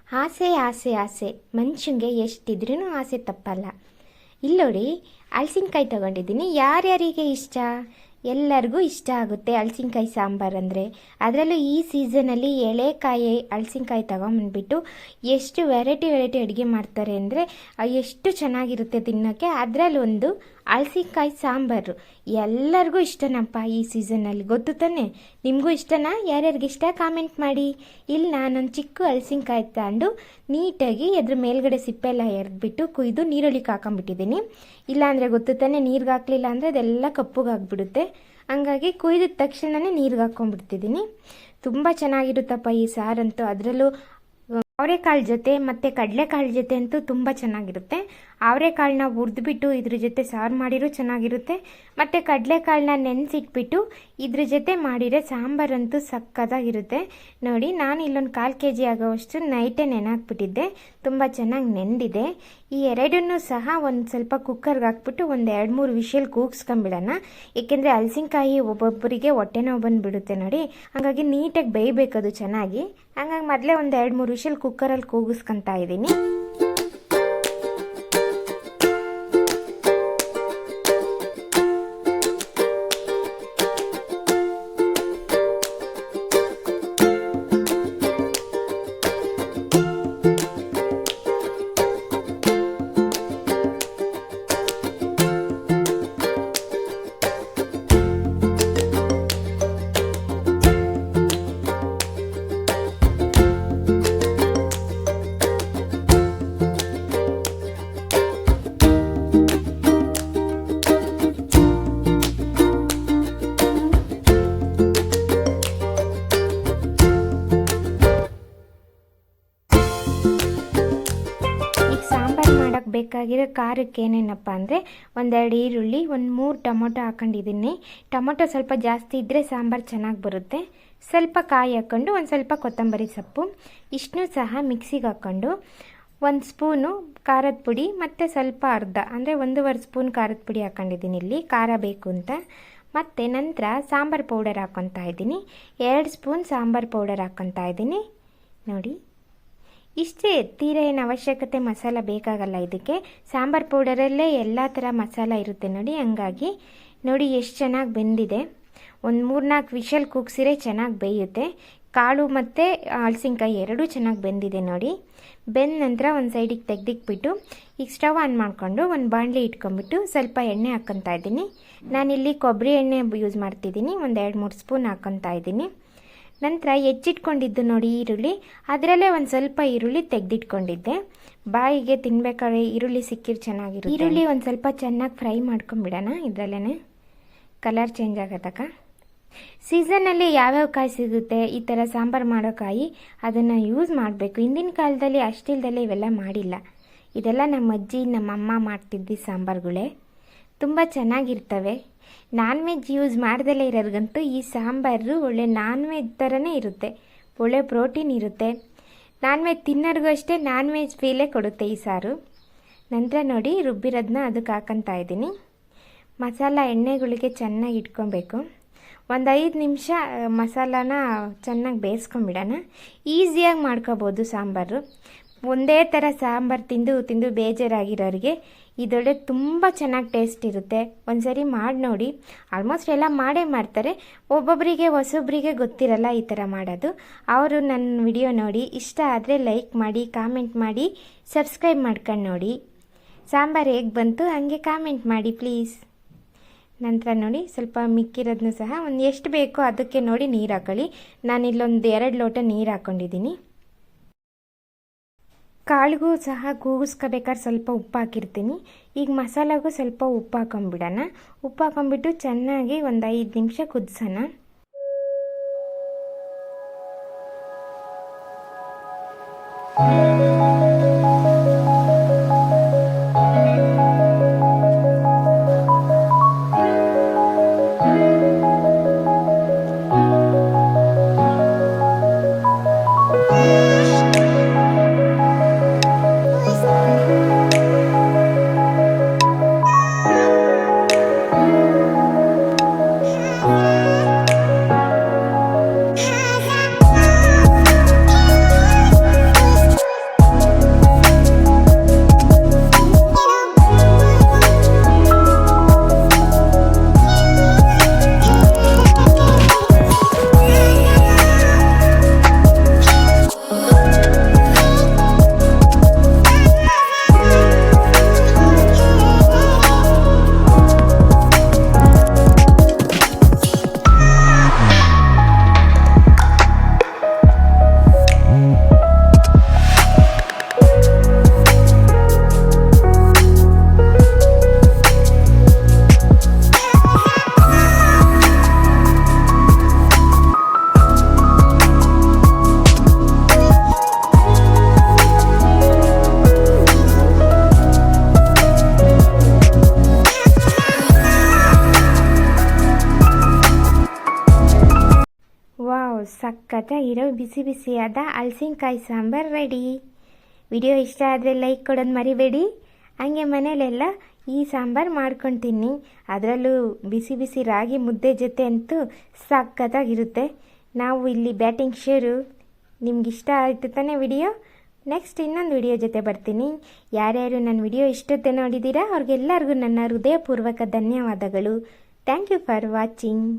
ಆಸೆ ಆಸೆ ಆಸೆ ಮನುಷ್ಯಂಗೆ ಎಷ್ಟಿದ್ರೂ ಆಸೆ ತಪ್ಪಲ್ಲ. ಇಲ್ಲೋಡಿ, ಹಲಸಿನಕಾಯಿ ತಗೊಂಡಿದ್ದೀನಿ. ಯಾರ್ಯಾರಿಗೆ ಇಷ್ಟ? ಎಲ್ಲರಿಗೂ ಇಷ್ಟ ಆಗುತ್ತೆ ಹಲಸಿನಕಾಯಿ ಸಾಂಬಾರು ಅಂದರೆ. ಅದರಲ್ಲೂ ಈ ಸೀಸನಲ್ಲಿ ಎಳೆಕಾಯಿ ಹಲಸಿನಕಾಯಿ ತಗೊಂಬಂದ್ಬಿಟ್ಟು ಎಷ್ಟು ವೆರೈಟಿ ಅಡುಗೆ ಮಾಡ್ತಾರೆ ಅಂದರೆ ಎಷ್ಟು ಚೆನ್ನಾಗಿರುತ್ತೆ ತಿನ್ನೋಕ್ಕೆ. ಅದರಲ್ಲೊಂದು ಹಲಸಿನಕಾಯಿ ಸಾಂಬಾರು ಎಲ್ಲರಿಗೂ ಇಷ್ಟನಪ್ಪ ಈ ಸೀಸನ್ನಲ್ಲಿ, ಗೊತ್ತು ತಾನೆ? ನಿಮಗೂ ಇಷ್ಟನಾ? ಯಾರ್ಯಾರಿಗೆ ಇಷ್ಟ ಕಾಮೆಂಟ್ ಮಾಡಿ. ಇಲ್ಲಿ ನಾನೊಂದು ಚಿಕ್ಕ ಹಲಸಿನಕಾಯಿ ತಗೊಂಡು ನೀಟಾಗಿ ಅದ್ರ ಮೇಲ್ಗಡೆ ಸಿಪ್ಪೆಲ್ಲ ಎರೆದ್ಬಿಟ್ಟು ಕುಯ್ದು ನೀರೊಳಿಗೆ ಹಾಕೊಂಡ್ಬಿಟ್ಟಿದ್ದೀನಿ. ಇಲ್ಲಾಂದರೆ ಗೊತ್ತು ತಾನೆ, ನೀರಿಗೆ ಹಾಕಲಿಲ್ಲ ಅಂದರೆ ಅದೆಲ್ಲ ಕಪ್ಪುಗಾಗ್ಬಿಡುತ್ತೆ. ಹಂಗಾಗಿ ಕುಯ್ದ ತಕ್ಷಣವೇ ನೀರಿಗೆ ಹಾಕ್ಕೊಂಡ್ಬಿಡ್ತಿದ್ದೀನಿ. ತುಂಬ ಚೆನ್ನಾಗಿರುತ್ತಪ್ಪ ಈ ಸಾರಂತೂ. ಅದರಲ್ಲೂ ಅವರೆಕಾಳು ಜೊತೆ ಮತ್ತು ಕಡಲೆಕಾಳು ಜೊತೆ ಅಂತೂ ತುಂಬ ಚೆನ್ನಾಗಿರುತ್ತೆ. ಅವರೆಕಾಳನ್ನ ಹುರಿದ್ಬಿಟ್ಟು ಇದ್ರ ಜೊತೆ ಸಾರು ಮಾಡಿರೂ ಚೆನ್ನಾಗಿರುತ್ತೆ, ಮತ್ತು ಕಡಲೆಕಾಳನ್ನ ನೆನೆಸಿಟ್ಬಿಟ್ಟು ಇದ್ರ ಜೊತೆ ಮಾಡಿದರೆ ಸಾಂಬಾರಂತೂ ಸಕ್ಕತ್ತಾಗಿರುತ್ತೆ. ನೋಡಿ, ನಾನು ಇಲ್ಲೊಂದು 1/4 kg ಆಗೋವಷ್ಟು ನೈಟೇ ನೆನೆಹಾಕ್ಬಿಟ್ಟಿದ್ದೆ. ತುಂಬ ಚೆನ್ನಾಗಿ ನೆಂದಿದೆ. ಈ ಎರಡನ್ನೂ ಸಹ ಒಂದು ಸ್ವಲ್ಪ ಕುಕ್ಕರ್ಗೆ ಹಾಕ್ಬಿಟ್ಟು ಒಂದು 2-3 ವಿಷಲ್ ಕೂಗಿಸ್ಕೊಂಬಿಡೋಣ. ಏಕೆಂದರೆ ಹಲಸಿನಕಾಯಿ ಒಬ್ಬೊಬ್ಬರಿಗೆ ಹೊಟ್ಟೆ ನೋವು ಬಂದುಬಿಡುತ್ತೆ ನೋಡಿ. ಹಾಗಾಗಿ ನೀಟಾಗಿ ಬೇಯಬೇಕದು ಚೆನ್ನಾಗಿ. ಹಂಗಾಗಿ ಮೊದಲೇ ಒಂದು 2-3 ವಿಷಲ್ ಕುಕ್ಕರಲ್ಲಿ ಕೂಗಿಸ್ಕೊತಾ ಇದ್ದೀನಿ. ಬೇಕಾಗಿರೋ ಖಾರಕ್ಕೆ ಏನೇನಪ್ಪ ಅಂದರೆ 1-2 ಈರುಳ್ಳಿ, 1-3 ಟೊಮೊಟೊ ಹಾಕೊಂಡಿದ್ದೀನಿ. ಟೊಮೊಟೊ ಸ್ವಲ್ಪ ಜಾಸ್ತಿ ಇದ್ದರೆ ಸಾಂಬಾರು ಚೆನ್ನಾಗಿ ಬರುತ್ತೆ. ಸ್ವಲ್ಪ ಕಾಯಿ ಹಾಕ್ಕೊಂಡು ಒಂದು ಸ್ವಲ್ಪ ಕೊತ್ತಂಬರಿ ಸೊಪ್ಪು ಇಷ್ಟನ್ನೂ ಸಹ ಮಿಕ್ಸಿಗೆ ಹಾಕ್ಕೊಂಡು 1 ಸ್ಪೂನು ಖಾರದ ಪುಡಿ ಮತ್ತು ಸ್ವಲ್ಪ ಅರ್ಧ ಅಂದರೆ 1.5 ಸ್ಪೂನ್ ಖಾರದ ಪುಡಿ ಹಾಕ್ಕೊಂಡಿದ್ದೀನಿ. ಇಲ್ಲಿ ಖಾರ ಬೇಕು ಅಂತ. ಮತ್ತು ನಂತರ ಸಾಂಬಾರು ಪೌಡರ್ ಹಾಕ್ಕೊತಾ ಇದ್ದೀನಿ. 2 ಸ್ಪೂನ್ ಸಾಂಬಾರು ಪೌಡರ್ ಹಾಕ್ಕೊತಾ ಇದ್ದೀನಿ. ನೋಡಿ, ಇಷ್ಟೇ, ತೀರ ಏನು ಅವಶ್ಯಕತೆ ಮಸಾಲ ಬೇಕಾಗಲ್ಲ ಇದಕ್ಕೆ. ಸಾಂಬಾರು ಪೌಡರಲ್ಲೇ ಎಲ್ಲ ಥರ ಮಸಾಲ ಇರುತ್ತೆ ನೋಡಿ. ಹಂಗಾಗಿ ನೋಡಿ ಎಷ್ಟು ಚೆನ್ನಾಗಿ ಬೆಂದಿದೆ. ಒಂದು 3-4 ವಿಷಲ್ ಕೂಗ್ಸಿರೆ ಚೆನ್ನಾಗಿ ಬೇಯುತ್ತೆ. ಕಾಳು ಮತ್ತು ಹಲಸಿನಕಾಯಿ ಎರಡೂ ಚೆನ್ನಾಗಿ ಬೆಂದಿದೆ ನೋಡಿ. ಬೆಂದ ನಂತರ ಒಂದು ಸೈಡಿಗೆ ತೆಗೆದಿಕ್ಬಿಟ್ಟು ಈಗ ಸ್ಟವ್ ಆನ್ ಮಾಡಿಕೊಂಡು ಒಂದು ಬಾಣಲಿ ಇಟ್ಕೊಂಡ್ಬಿಟ್ಟು ಸ್ವಲ್ಪ ಎಣ್ಣೆ ಹಾಕ್ಕೊತಾ ಇದ್ದೀನಿ. ನಾನಿಲ್ಲಿ ಕೊಬ್ಬರಿ ಎಣ್ಣೆ ಯೂಸ್ ಮಾಡ್ತಿದ್ದೀನಿ. ಒಂದು 2-3 ಸ್ಪೂನ್ ಹಾಕ್ಕೊತಾ ಇದ್ದೀನಿ. ನಂತರ ಹೆಚ್ಚಿಟ್ಕೊಂಡಿದ್ದು ನೋಡಿ ಈರುಳ್ಳಿ, ಅದರಲ್ಲೇ ಒಂದು ಸ್ವಲ್ಪ ಈರುಳ್ಳಿ ತೆಗೆದಿಟ್ಕೊಂಡಿದ್ದೆ. ಬಾಯಿಗೆ ತಿನ್ಬೇಕಾದ್ರೆ ಈರುಳ್ಳಿ ಸಿಕ್ಕಿರು ಚೆನ್ನಾಗಿರುತ್ತೆ. ಈರುಳ್ಳಿ ಒಂದು ಸ್ವಲ್ಪ ಚೆನ್ನಾಗಿ ಫ್ರೈ ಮಾಡ್ಕೊಂಬಿಡೋಣ. ಇದರಲ್ಲೇ ಕಲರ್ ಚೇಂಜ್ ಆಗೋತಕ್ಕ. ಸೀಸನ್ನಲ್ಲಿ ಯಾವ್ಯಾವ ಕಾಯಿ ಸಿಗುತ್ತೆ ಈ ಥರ ಸಾಂಬಾರು ಮಾಡೋ ಕಾಯಿ, ಅದನ್ನು ಯೂಸ್ ಮಾಡಬೇಕು. ಹಿಂದಿನ ಕಾಲದಲ್ಲಿ ಅಷ್ಟಿಲ್ದಲ್ಲೇ ಇವೆಲ್ಲ ಮಾಡಿಲ್ಲ. ಇದೆಲ್ಲ ನಮ್ಮ ಅಜ್ಜಿ ನಮ್ಮಮ್ಮ ಮಾಡ್ತಿದ್ದ ಸಾಂಬಾರುಗಳೇ ತುಂಬ ಚೆನ್ನಾಗಿರ್ತವೆ. ನಾನ್ ವೆಜ್ ಯೂಸ್ ಮಾಡ್ದಲೇ ಇರೋರಿಗಂತೂ ಈ ಸಾಂಬಾರು ಒಳ್ಳೆ ನಾನ್ ವೆಜ್ ಥರನೇ ಇರುತ್ತೆ. ಒಳ್ಳೆ ಪ್ರೋಟೀನ್ ಇರುತ್ತೆ. ನಾನ್ ವೆಜ್ ತಿನ್ನೋರಿಗೂ ಅಷ್ಟೇ ನಾನ್ ವೆಜ್ ಫೀಲೇ ಕೊಡುತ್ತೆ ಈ ಸಾರು. ನಂತರ ನೋಡಿ, ರುಬ್ಬಿರೋದನ್ನ ಅದಕ್ಕೆ ಹಾಕ್ಕೊತಾ ಇದ್ದೀನಿ. ಮಸಾಲ ಎಣ್ಣೆಗಳಿಗೆ ಚೆನ್ನಾಗಿ ಇಟ್ಕೊಬೇಕು. ಒಂದು 5 ನಿಮಿಷ ಮಸಾಲಾನ ಚೆನ್ನಾಗಿ ಬೇಯಿಸ್ಕೊಂಬಿಡೋಣ. ಈಸಿಯಾಗಿ ಮಾಡ್ಕೋಬೋದು ಸಾಂಬಾರು. ಒಂದೇ ಥರ ಸಾಂಬಾರು ತಿಂದು ಬೇಜಾರಾಗಿರೋರಿಗೆ ಇದೊಳ್ಳೆ ತುಂಬ ಚೆನ್ನಾಗಿ ಟೇಸ್ಟ್ ಇರುತ್ತೆ. ಒಂದ್ಸರಿ ಮಾಡಿ ನೋಡಿ. ಆಲ್ಮೋಸ್ಟ್ ಎಲ್ಲ ಮಾಡೇ ಮಾಡ್ತಾರೆ. ಒಬ್ಬೊಬ್ಬರಿಗೆ ಹೊಸೊಬ್ಬರಿಗೆ ಗೊತ್ತಿರಲ್ಲ ಈ ಥರ ಮಾಡೋದು. ಅವರು ನನ್ನ ವಿಡಿಯೋ ನೋಡಿ ಇಷ್ಟ ಆದರೆ ಲೈಕ್ ಮಾಡಿ, ಕಾಮೆಂಟ್ ಮಾಡಿ, ಸಬ್ಸ್ಕ್ರೈಬ್ ಮಾಡ್ಕೊಂಡು ನೋಡಿ. ಸಾಂಬಾರು ಹೇಗೆ ಬಂತು ಹಾಗೆ ಕಾಮೆಂಟ್ ಮಾಡಿ ಪ್ಲೀಸ್. ನಂತರ ನೋಡಿ, ಸ್ವಲ್ಪ ಮಿಕ್ಕಿರೋದನ್ನು ಸಹ ಒಂದು ಎಷ್ಟು ಬೇಕೋ ಅದಕ್ಕೆ ನೋಡಿ ನೀರು ಹಾಕೊಳ್ಳಿ. ನಾನಿಲ್ಲೊಂದು 2 ಲೋಟ ನೀರು ಹಾಕ್ಕೊಂಡಿದ್ದೀನಿ. ಕಾಳಿಗೂ ಸಹ ಕೂಗಿಸ್ಕೋಬೇಕಾದ್ರೆ ಸ್ವಲ್ಪ ಉಪ್ಪು ಹಾಕಿರ್ತೀನಿ. ಈಗ ಮಸಾಲಾಗೂ ಸ್ವಲ್ಪ ಉಪ್ಪು ಹಾಕೊಂಡ್ಬಿಡೋಣ. ಉಪ್ಪು ಹಾಕೊಂಡ್ಬಿಟ್ಟು ಚೆನ್ನಾಗಿ ಒಂದು 5 ನಿಮಿಷ ಕುದಿಸೋಣ. ಸಖತ್ತಾಗಿರೋ ಬಿಸಿ ಬಿಸಿಯಾದ ಹಲಸಿನಕಾಯಿ ಸಾಂಬಾರು ರೆಡಿ. ವಿಡಿಯೋ ಇಷ್ಟ ಆದರೆ ಲೈಕ್ ಕೊಡೋದು ಮರಿಬೇಡಿ. ಹಂಗೆ ಮನೇಲೆಲ್ಲ ಈ ಸಾಂಬಾರು ಮಾಡ್ಕೊಂಡು ತಿನ್ನಿ. ಅದರಲ್ಲೂ ಬಿಸಿ ಬಿಸಿ ರಾಗಿ ಮುದ್ದೆ ಜೊತೆ ಅಂತೂ ಸಖತ್ತಾಗಿರುತ್ತೆ. ನಾವು ಇಲ್ಲಿ ಬ್ಯಾಟಿಂಗ್ ಶುರು. ನಿಮ್ಗಿಷ್ಟ ಆಯಿತು ತಾನೇ ವಿಡಿಯೋ? ನೆಕ್ಸ್ಟ್ ಇನ್ನೊಂದು ವಿಡಿಯೋ ಜೊತೆ ಬರ್ತೀನಿ. ಯಾರ್ಯಾರು ನನ್ನ ವಿಡಿಯೋ ಇಷ್ಟೊತ್ತೆ ನೋಡಿದ್ದೀರಾ ಅವ್ರಿಗೆಲ್ಲರಿಗೂ ನನ್ನ ಹೃದಯಪೂರ್ವಕ ಧನ್ಯವಾದಗಳು. Thank you for watching.